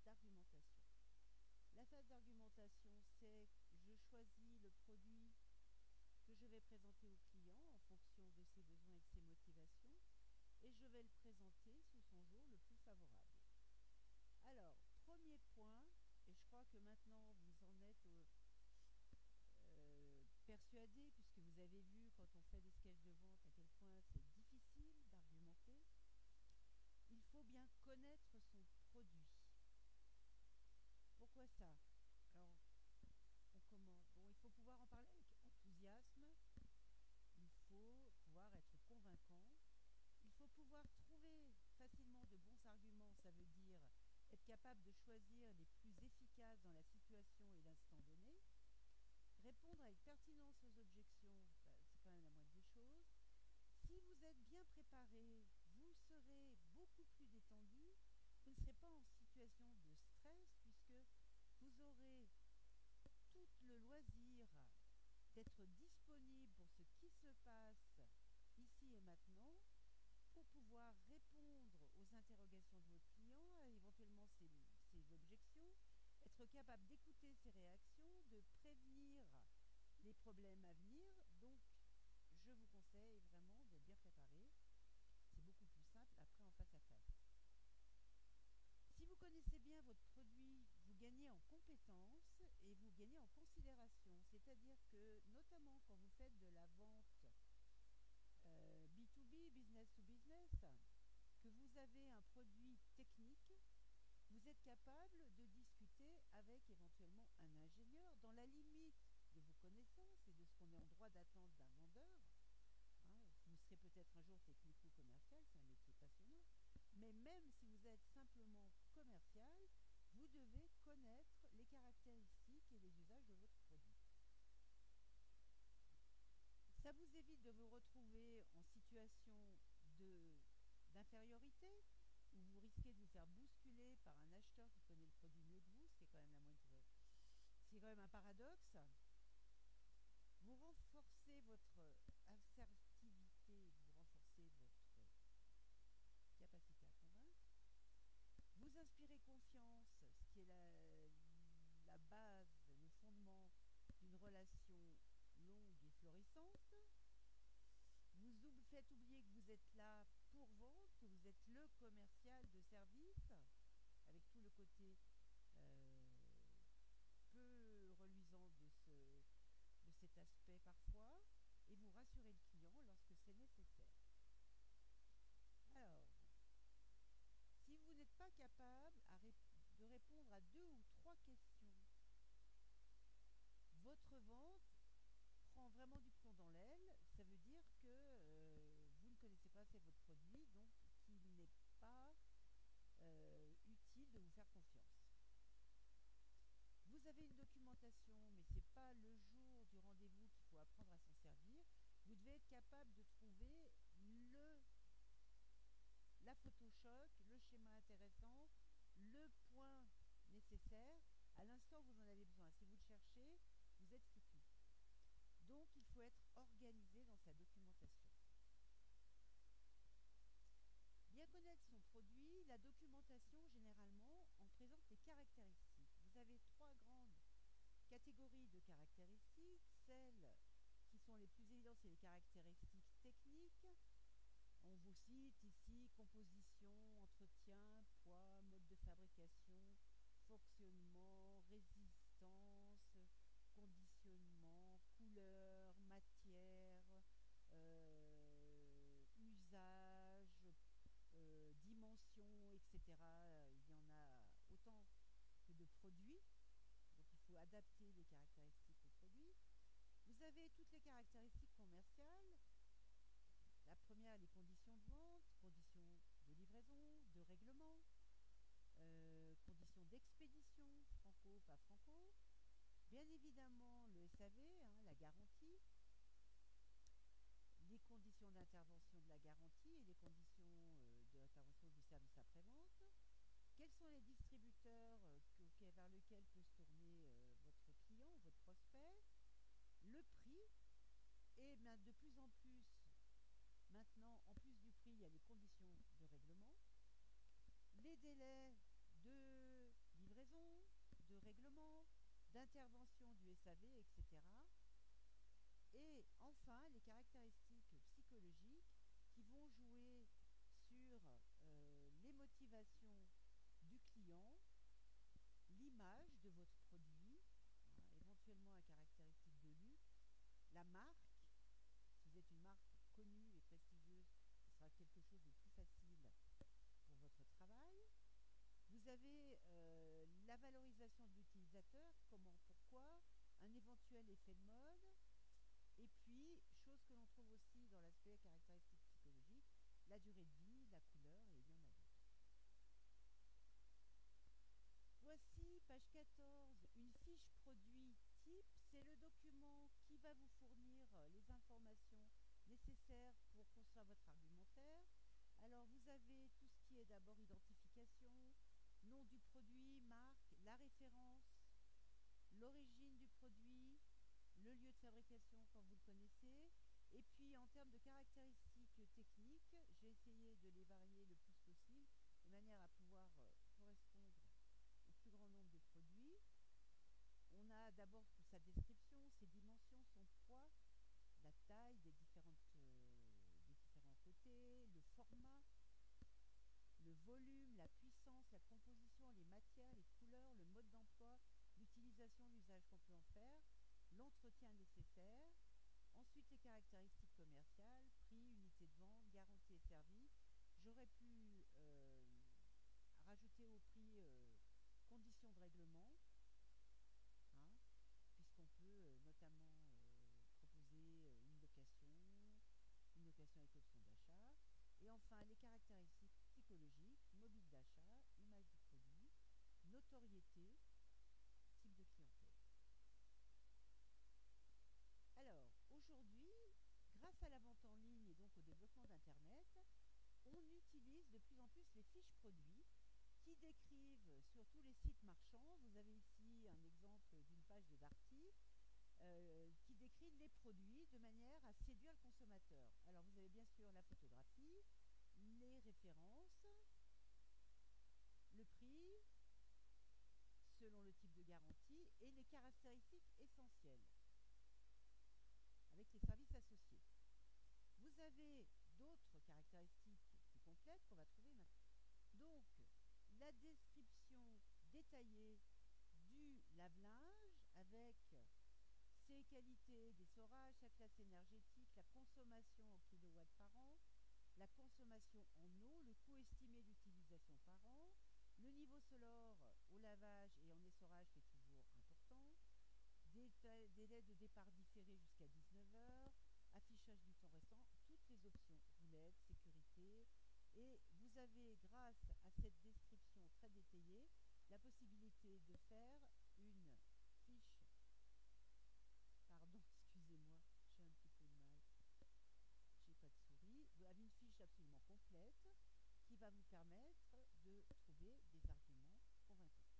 d'argumentation. La phase d'argumentation, c'est je choisis le produit que je vais présenter au client en fonction de ses besoins et de ses motivations, et je vais le présenter sous son jour le plus favorable. Alors, premier point, et je crois que maintenant vous en êtes persuadé, puisque vous avez vu quand on fait des sketchs de vente à quel point c'est difficile d'argumenter, il faut bien connaître son produit. Pourquoi ça? Alors, il faut pouvoir en parler avec enthousiasme, il faut pouvoir être convaincant, il faut pouvoir trouver facilement de bons arguments, ça veut dire être capable de choisir les plus efficaces dans la situation et l'instant donné, répondre avec pertinence aux objections, c'est quand même la moindre des choses. Si vous êtes bien préparé, vous serez beaucoup plus détendu, vous ne serez pas en situation de stress puisque vous aurez tout le loisir d'être disponible pour ce qui se passe ici et maintenant, pour pouvoir répondre aux interrogations de votre client, éventuellement ses objections, être capable d'écouter ses réactions, de prévenir les problèmes à venir. Donc, je vous conseille vraiment d'être bien préparé. C'est beaucoup plus simple après en face à face. Si vous connaissez bien votre produit, vous gagnez en compétences et vous gagnez en considération. C'est-à-dire que, notamment quand vous faites de la vente B2B, business to business, que vous avez un produit technique, vous êtes capable de discuter avec éventuellement un ingénieur dans la limite de vos connaissances et de ce qu'on est en droit d'attendre d'un vendeur. Hein, vous serez peut-être un jour technico-commercial, c'est un métier passionnant, mais même si vous êtes simplement commercial, vous devez connaître les caractéristiques et les usages de votre produit. Ça vous évite de vous retrouver en situation d'infériorité, où vous risquez de vous faire bousculer par un acheteur qui connaît le produit mieux que vous, ce qui est quand même c'est quand même un paradoxe. Vous renforcez votre assertivité, vous renforcez votre capacité à convaincre. Vous inspirez confiance, ce qui est la base, le fondement d'une relation longue et florissante. Vous faites oublier que vous êtes là pour vendre, que vous êtes le commercial de service, avec tout le côté peu reluisant de cet aspect parfois, et vous rassurez le client lorsque c'est nécessaire. Alors, si vous n'êtes pas capable de répondre à 2 ou 3 questions, votre vente prend vraiment du plomb dans l'aile. Ça veut dire que vous ne connaissez pas assez votre produit, donc qu'il n'est pas utile de vous faire confiance. Vous avez une documentation, mais ce n'est pas le jour du rendez-vous qu'il faut apprendre à s'en servir. Vous devez être capable de trouver la photochoc, le schéma intéressant, le point nécessaire à l'instant où vous en avez besoin. Si vous le cherchez, vous êtes foutu. Donc, il faut être organisé dans sa documentation. Bien connaître son produit, la documentation, généralement, en présente les caractéristiques. Vous avez 3 grandes catégories de caractéristiques. Celles qui sont les plus évidentes, c'est les caractéristiques techniques. On vous cite ici composition, entretien, poids, mode de fabrication, fonctionnement, résistance, conditionnement, couleur, matière, usage, dimension, etc. Il y en a autant que de produits, donc il faut adapter les caractéristiques aux produits. Vous avez toutes les caractéristiques commerciales. La première, les conditions de vente, conditions de livraison, de règlement, conditions d'expédition, franco, pas franco. Bien évidemment, le SAV, la garantie, les conditions d'intervention de la garantie et les conditions d'intervention du service après-vente. Quels sont les distributeurs vers lesquels peut se tourner votre client ou votre prospect? Le prix, et de plus en plus, maintenant, en plus du prix, il y a les conditions de règlement, les délais de Enfin, les caractéristiques psychologiques qui vont jouer sur les motivations du client, l'image de votre produit, hein, éventuellement un caractéristique de luxe, la marque. Si vous êtes une marque connue et prestigieuse, ce sera quelque chose de plus facile pour votre travail. Vous avez la valorisation de l'utilisateur, comment, pourquoi, un éventuel effet de mode, et puis, chose que l'on trouve aussi dans l'aspect caractéristique psychologique, la durée de vie, la couleur, et il y en a d'autres. Voici, page 14, une fiche produit type. C'est le document qui va vous fournir les informations nécessaires pour construire votre argumentaire. Alors, vous avez tout ce qui est d'abord identification, nom du produit, marque, la référence, l'origine du produit, le lieu de fabrication quand vous le connaissez. Et puis en termes de caractéristiques techniques, j'ai essayé de les varier le plus possible de manière à pouvoir correspondre au plus grand nombre de produits. On a d'abord sa description, ses dimensions, son poids, la taille des différents côtés, le format, le volume, la puissance, la composition, les matières, les couleurs, le mode d'emploi, l'utilisation, l'usage qu'on peut en faire, l'entretien nécessaire, ensuite les caractéristiques commerciales, prix, unité de vente, garantie et service. J'aurais pu rajouter au prix conditions de règlement, hein, puisqu'on peut notamment proposer une location avec option d'achat. Et enfin, les caractéristiques psychologiques, mobile d'achat, image du produit, notoriété, type de clientèle. Alors, aujourd'hui, grâce à la vente en ligne et donc au développement d'Internet, on utilise de plus en plus les fiches produits qui décrivent sur tous les sites marchands. Vous avez ici un exemple d'une page de Darty qui décrit les produits de manière à séduire le consommateur. Alors vous avez bien sûr la photographie, les références, le prix, selon le type de garantie, et les caractéristiques essentielles, avec les services associés. Vous avez d'autres caractéristiques plus complètes qu'on va trouver maintenant. Donc, la description détaillée du lave-linge avec ses qualités d'essorage, sa classe énergétique, la consommation en kilowatts par an, la consommation en eau, le coût estimé d'utilisation par an, le niveau sonore au lavage et en essorage qui est toujours important, délai de départ différé jusqu'à 19 heures, affichage du temps restant, toutes les options, roulette, sécurité. Et vous avez, grâce à cette description très détaillée, la possibilité de faire une fiche. Pardon, excusez-moi, j'ai un petit peu de mal. J'ai pas de souris. Vous avez une fiche absolument complète qui va vous permettre de trouver des arguments convaincants.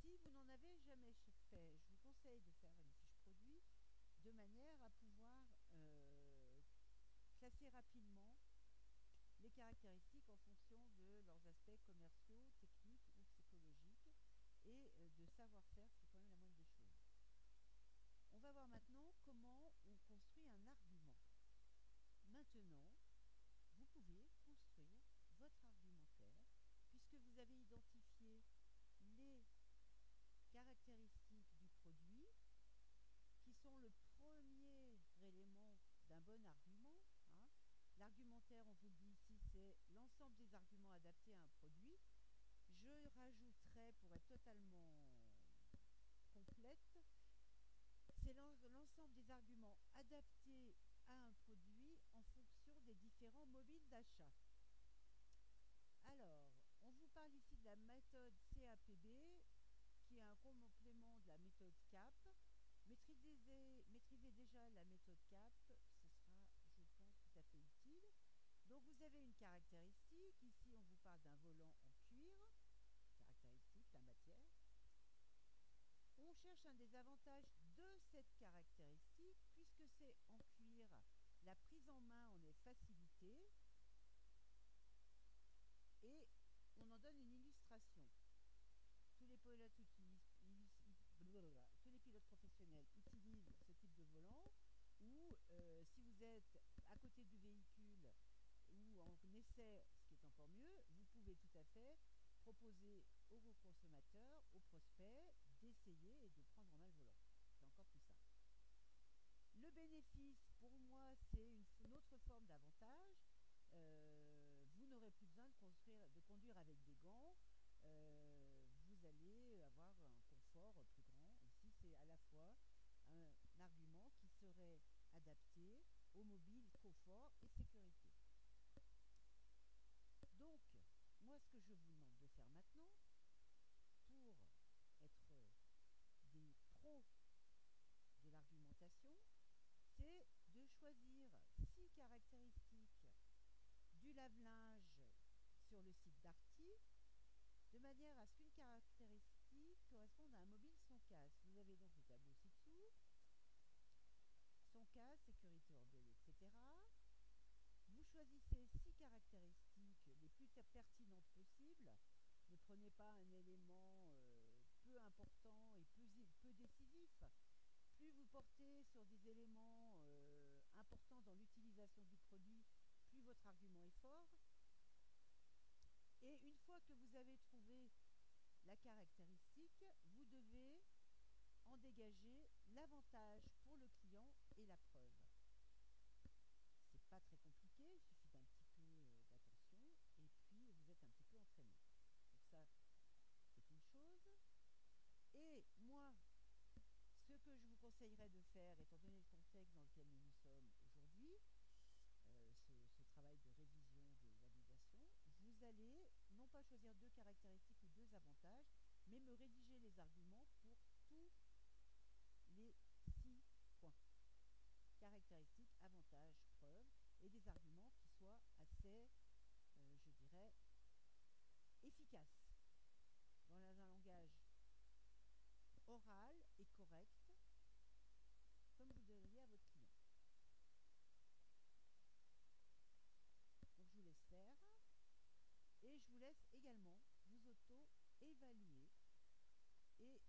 Si vous n'en avez jamais fait, je vous conseille de faire une fiche produit de manière à pouvoir classer rapidement les caractéristiques en fonction de leurs aspects commerciaux, techniques ou psychologiques, et de savoir-faire, c'est quand même la moindre des choses. On va voir maintenant comment on construit un argument. Maintenant, vous pouvez construire votre argumentaire puisque vous avez identifié les caractéristiques du produit qui sont le premier élément d'un bon argument. Hein. L'argumentaire, on vous le dit ici, c'est l'ensemble des arguments adaptés à un produit. Je rajouterai, pour être totalement complète, c'est l'ensemble des arguments adaptés à un produit en fonction des différents mobiles d'achat. Alors, on vous parle ici de la méthode CAPB, qui est un complément de la méthode CAP. Maîtrisez déjà la méthode CAP, ce sera, je pense, tout à fait utile. Donc vous avez une caractéristique, ici on vous parle d'un volant en cuir, caractéristique, la matière. On cherche un des avantages de cette caractéristique, puisque c'est en cuir, la prise en main en est facilitée, et on en donne une illustration. Tous les pilotes professionnels utilisent ce type de volant où manière à ce qu'une caractéristique corresponde à un mobile sans casse. Vous avez donc le tableau ci-dessous, sans casse, sécurité hors deuil, etc. Vous choisissez 6 caractéristiques les plus pertinentes possibles. Ne prenez pas un élément peu important et peu décisif. Plus vous portez sur des éléments importants dans l'utilisation du produit, plus votre argument est fort. Et une fois que vous avez trouvé la caractéristique, vous devez en dégager l'avantage pour le client et la preuve. C'est pas très compliqué, il suffit d'un petit peu d'attention et puis vous êtes un petit peu entraîné. Donc ça, c'est une chose. Et moi, ce que je vous conseillerais de faire, étant donné le contexte dans lequel nous sommes aujourd'hui, ce travail de révision de validation, vous allez non pas choisir 2 caractéristiques ou 2 avantages, mais me rédiger les arguments pour tous les 6 points. Caractéristiques, avantages, preuves, et des arguments qui soient assez, je dirais, efficaces, dans un langage oral et correct, comme vous le donneriez à votre client. Donc je vous laisse faire, et je vous laisse également vous auto-évaluer et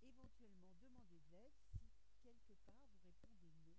éventuellement demander de l'aide si quelque part vous répondez non